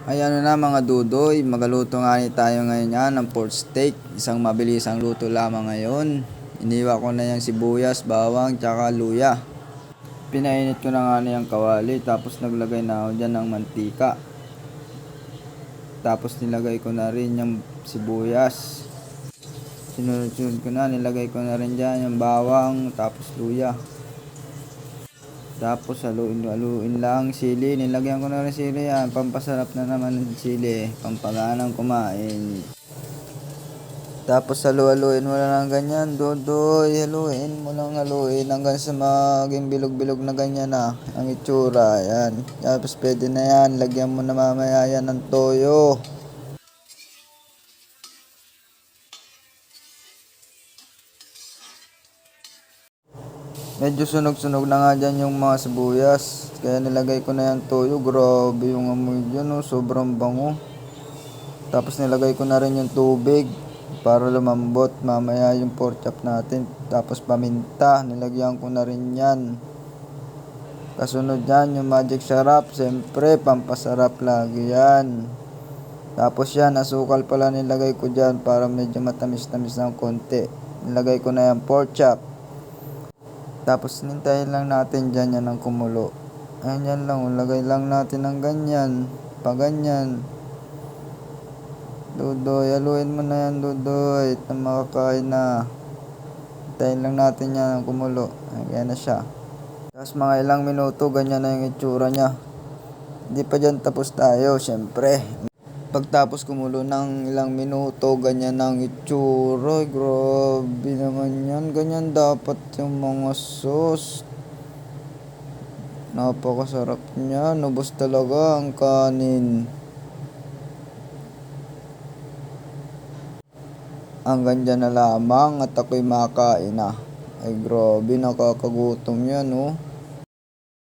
Ayan na mga dudoy, magaluto nga tayo ngayon yan ng pork steak. Isang mabilisang luto lamang ngayon. Iniwa ko na yung sibuyas, bawang, tsaka luya. Pinainit ko na nga na yung kawali, tapos naglagay na ako dyan ng mantika. Tapos nilagay ko na rin yung sibuyas. Sinunod-sunod ko na, nilagay ko na rin dyan yung bawang, tapos luya. Tapos haluin lang sili, nilagyan ko na rin sili yan, pampasarap na naman ng sili, pampaganang kumain. Tapos haluin mo na lang ganyan, dodoy, haluin mo lang hanggang sa maging bilog-bilog na ganyan na ang itsura, yan. Tapos pwede na yan, lagyan mo na mamaya yan ng toyo. Medyo sunog-sunog na nga dyan yung mga sibuyas. Kaya nilagay ko na yung toyo. Grabe yung amoy dyan, oh. Sobrang bango. Tapos nilagay ko na rin yung tubig para lumambot mamaya yung pork chop natin. Tapos paminta. Nilagyan ko na rin yan. Kasunod yan yung magic sarap. Siyempre, pampasarap lagi yan. Tapos yan, asukal pala nilagay ko dyan para medyo matamis-tamis ng konti. Nilagay ko na yung pork chop. Tapos nintayin lang natin dyan yan ng kumulo. Ayan yan lang, lagay lang natin ng ganyan. Ganyan. Dudoy, haluin mo na yan, dudoy. Ito makakain na. Hintayin lang natin yan ng kumulo. Ayan na siya. Tapos mga ilang minuto, ganyan na yung itsura niya. Hindi pa dyan tapos tayo, syempre. Pagtapos kumulo ng ilang minuto, ganyan ang itsura. Grabe naman yan. Ganyan dapat yung mga sauce. Napakasarap niya. Nubos talaga ang kanin. Hanggang dyan na lamang at ako'y makain na. Ay grabe, nakakagutom yan, oh.